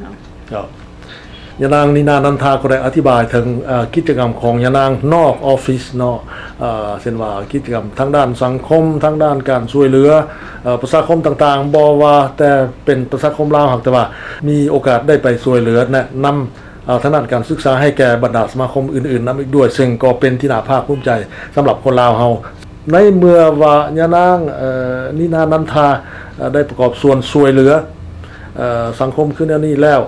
ครับยานางนินานันทาก็ได้อธิบายถึงกิจกรรมของยานางนอกออฟฟิศเนาะเช่นว่ากิจกรรมทั้งด้านสังคมทั้งด้านการช่วยเหลือประชาคมต่างๆบ่ว่าแต่เป็นประชาคมลาวหากแต่ว่ามีโอกาสได้ไปช่วยเหลือแนะนำทางด้านการศึกษาให้แก่บรรดาสมาคมอื่นๆนั้นอีกด้วยซึ่งก็เป็นที่น่าภาคภูมิใจสำหรับคนลาวเฮาในเมื่อว่ายานางนินานันทาได้ประกอบส่วนช่วยเหลือสังคมขึ้นอันนี้แล้ว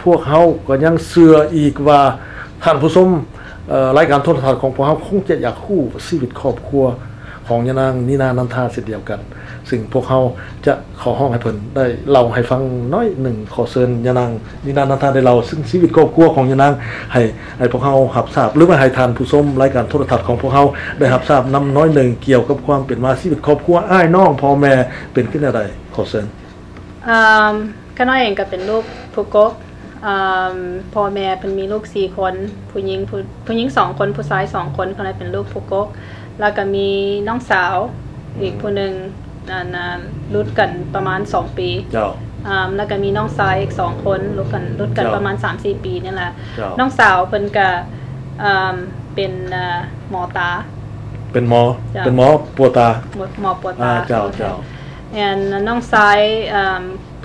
พวกเขาก็ยังเชื่ออีกว่าท่านผู้ชมรายการโทรทัศน์ของพวกเขาคงจะอยากคู่ชีวิตครอบครัวของยานางนินานันทาเช่นเดียวกันซึ่งพวกเขาจะขอห้องให้เพิ่นได้เล่าให้ฟังน้อยหนึ่งขอเชิญยานางนินานันทาได้เล่าซึ่งชีวิตครอบครัวของยานางให้พวกเขารับทราบหรือว่าให้ท่านผู้ชมรายการโทรทัศน์ของพวกเขาได้รับทราบนำน้อยหนึ่งเกี่ยวกับความเป็นมาชีวิตครอบครัวอ้ายน้องพ่อแม่เป็นขึ้นอะไรขอเชิญก็น้อยเองก็เป็นลูกผู้กกพ่อแม่เป็นมีลูก4คนผู้หญิง2คนผู้ชาย2คนคนนั้นเป็นลูกผู้กกแล้วก็มีน้องสาวอีกผู้หนึ่งรุ่นกันประมาณ2ปีแล้วก็มีน้องชายอีก2คนรุ่นกันประมาณ 3-4 ปีนี่แหละน้องสาวเพิ่นก็เป็นหมอตาเป็นหมอปวดตาหมอปวดตาน้องชาย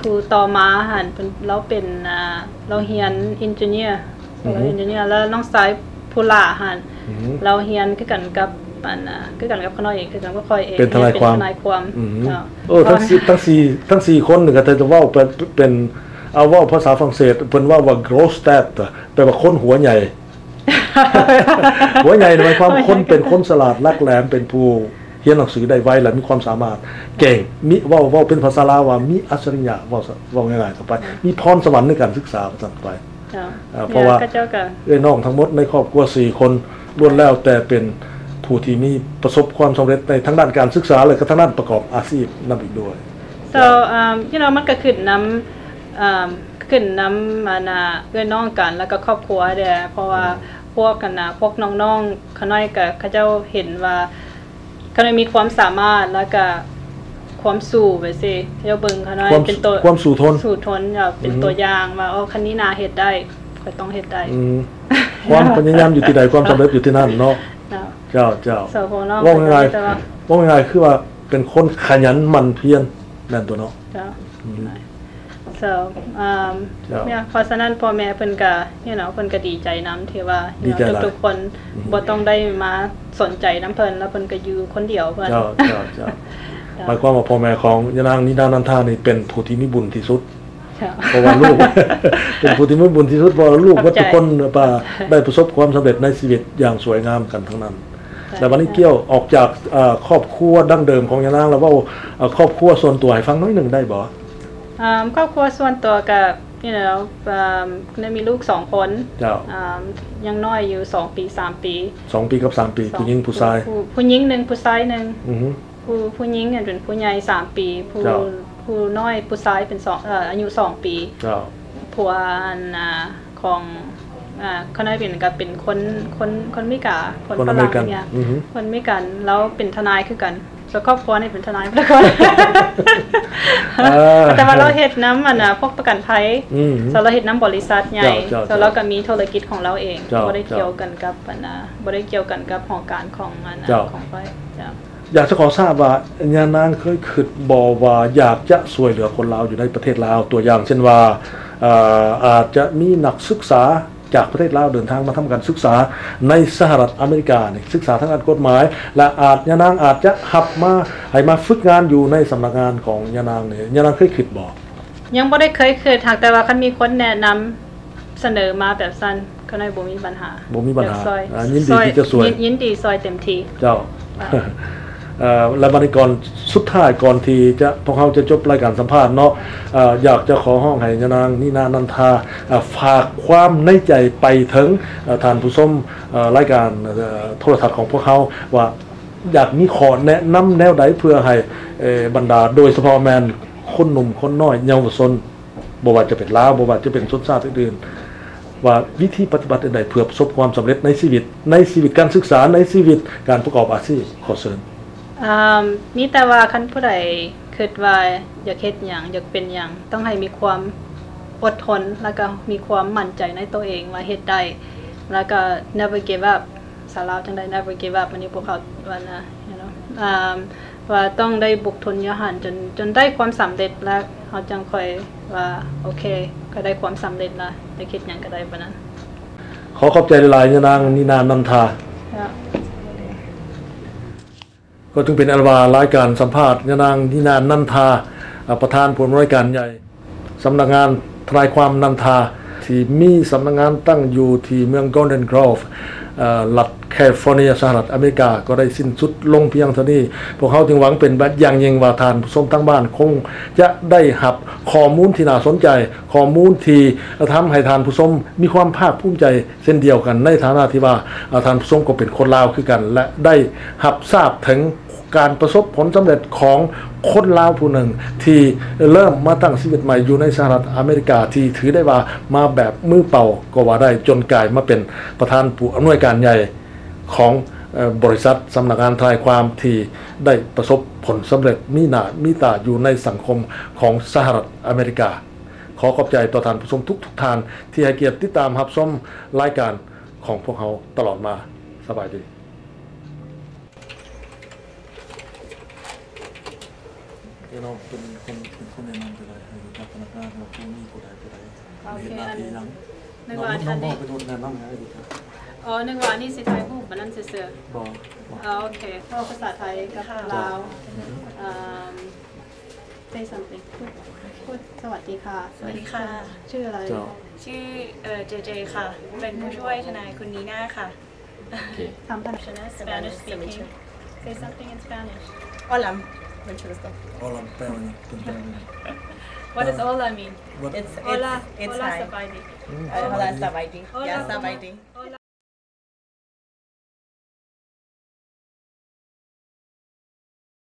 ผู้ต่อมาหันเราเป็นเราเรียนอินเจเนียร์แล้วน้องสายผู้ล่าหันเราเรียนคือกันกับข้างนอกเองคือกันก็ค่อยเองเป็นทนายความทั้ง4คนนี่ก็จะเว้าเป็นเอาเว้าภาษาฝรั่งเศสเพิ่นว่า gross stat แปลว่าคนหัวใหญ่ หัวใหญ่หมายความคนเป็นคนฉลาดลักแหลมเป็นผู้เรียนหนังสือได้ไวและมีความสามารถเก่งมีเว้าเป็นภาษาลาวว่ามีอัจฉริยะเว้าง่ายๆต่อไปมีพรสวรรค์ในการศึกษาต่อไปเพราะว่าน้องทั้งหมดในครอบครัว4คนล้วนแล้วแต่เป็นผู้ที่มีประสบความสำเร็จในทั้งด้านการศึกษาและก็ทั้งด้านประกอบอาชีพนำอีกด้วย soมันก็ขึ้นน้ำเอื้อน้องกันแล้วก็ครอบครัวเด้อเพราะว่าพวกน้องๆเขาน้อยก็เขาเจ้าเห็นว่าเขามีความสามารถแล้วก็ความสู้ไปสิเจ้าเบิ่งเขาน้อยเป็นตัวความสู้ทนเป็นตัวอย่างว่าคันนี้นาเฮ็ดได้ก็ต้องเฮ็ดได้ความพยายามอยู่ที่ใดความสำเร็จอยู่ที่นั่นเนาะเจ้าว่าง่ายคือว่าเป็นคนขยันหมั่นเพียรแม่นตัวเนาะเพราะฉะนั้นพ่อแม่เพิ่นก็เพิ่นก็ดีใจนำที่ว่าทุกคนบ่ต้องได้มาสนใจน้ำเพิ่นแล้วเพิ่นก็อยู่คนเดียวเพิ่นหมายความว่าพ่อแม่ของยานางนินานันทานี่เป็นผู้ที่มีบุญที่สุดเพราะว่าลูกเป็นผู้ที่มีบุญที่สุดเพราะลูกว่าทุกคนได้ประสบความสำเร็จในชีวิตอย่างสวยงามกันทั้งนั้นแต่วันนี้เกี่ยวออกจากครอบครัวดั้งเดิมของยานางแล้วว่าครอบครัวส่วนตัวให้ฟังน้อยหนึ่งได้บ่ครอบครัวส่วนตัวกับมีลูก2คนยังน้อยอยู่2ปี3ปี2ปีกับ3ปีผู้หญิงผู้ชายผู้หญิง1ผู้ชาย1ผู้หญิงเป็นผู้ใหญ่3ปีผู้น้อยผู้ชายเป็นอายุ2ปีผัวของเขาได้เป็นกับเป็นคนมิกาคนฝรั่งเนี่ยคนมิกันแล้วเป็นทนายคือกันส่วนครอบครัวนี่เป็นทนายแล้วก็แต่ว่าเราเฮ็ดน้ำพวกประกันภัยเราเฮ็ดน้ำบริษัทใหญ่แล้วก็มีธุรกิจของเราเองบ่ได้เกี่ยวกันกับบ่ได้เกี่ยวกันกับของการของไปอยากจะขอทราบว่ายานางเคยคิดบ่ว่าอยากจะช่วยเหลือคนลาวอยู่ในประเทศลาวตัวอย่างเช่นว่าอาจจะมีนักศึกษาจากประเทศลาวเดินทางมาทำการศึกษาในสหรัฐอเมริกาศึกษาทางด้านกฎหมายและยานางอาจจะหับมาให้มาฝึกงานอยู่ในสำนักงานของยานางเนี่ยยานางเคยคิดบ่ยังบ่ได้เคยหากแต่ว่าคันมีคนแนะนำเสนอมาแบบสั้นก็ได้บ่มีปัญหายินดีที่จะช่วยยินดีซอยเต็มที่เจ้าและบัดนี้ก่อนสุดท้ายก่อนที่จะพวกเขาจะจบรายการสัมภาษณ์เนาะอยากจะขอห้องให้ยานางนินานันทาฝากความในใจไปถึงท่านผู้ชมรายการโทรทัศน์ของพวกเขาว่าอยากมีขอแนะนำแนวใดเพื่อให้บรรดาโดยเฉพาะแมนคนหนุ่มคนน้อยเยาวชนบ่ว่าจะเป็นลาวบ่ว่าจะเป็นชนชาติอื่นว่าวิธีปฏิบัติใดเพื่อประสบความสำเร็จในชีวิตการศึกษาในชีวิตการประกอบอาชีพขอเชิญมีแต่ว่าคันผู้ใดคิดว่าอยากเฮ็ดหยังอยากเป็นหยังต้องให้มีความ อดทนแล้วก็มีความมั่นใจในตัวเองว่าเฮ็ดได้แล้วก็ never give up สาลาวจังได้ never give up มันนี้พวกเขาว่านะ you know ว่าต้องได้บุกทนยหันจนได้ความสำเร็จแล้วเขาจังค่อยว่าโอเคก็ได้ความสำเร็จละได้คิดหยังก็ได้ปะนั้น ขอขอบใจหลายๆยะนางนินานันทาก็จึงเป็นอัลวารายการสัมภาษณ์ยะนางนินานันทาประธานผู้อำนวยการใหญ่สำนักงานทนายความนันทาที่มีสำนักงานตั้งอยู่ที่เมือง Golden Grove รัฐแคลิฟอร์เนียสหรัฐอเมริกาก็ได้สิ้นสุดลงเพียงเท่านี้พวกเขาจึงหวังเป็นแบบอย่างยิ่งว่าทานผู้ชมทั้งบ้านคงจะได้หับข้อมูลที่น่าสนใจข้อมูลที่ทำให้ทานผู้ชมมีความภาคภูมิใจเช่นเดียวกันในฐานะที่ว่าทานผู้ชมก็เป็นคนลาวคือกันและได้หับทราบถึงการประสบผลสำเร็จของคนลาวผู้หนึ่งที่เริ่มมาตั้งชีวิตใหม่อยู่ในสหรัฐอเมริกาที่ถือได้ว่ามาแบบมือเปล่าก็ว่าได้จนกลายมาเป็นประธานผู้อำนวยการใหญ่ของบริษัทสำนักงานทนายความที่ได้ประสบผลสำเร็จมีหน้ามีตาอยู่ในสังคมของสหรัฐอเมริกาขอขอบใจต่อท่านผู้ชมทุกท่านที่ให้เกียรติติดตามรับชมรายการของพวกเขาตลอดมาสบายดีเราเป็นคนแนะนำไปเลยให้รู้จักพนักงานว่าผู้นี้ผู้ใดเห็นหน้าที่ยังน้องบอกไปโดนแนะนำให้ดูครับนึกว่านี่สิไทยรูปมันนั่นซื่อๆบอกโอเคก็ภาษาไทยกับลาวsay something พูดสวัสดีค่ะสวัสดีค่ะชื่ออะไรชื่อเจค่ะเป็นผู้ช่วยทนายคุณนีน่าค่ะทำภาษา Spanish speaking say something in Spanish Hola Hola แปลว่าWhat does hola mean It's hola hi sabay Hola sabay Hola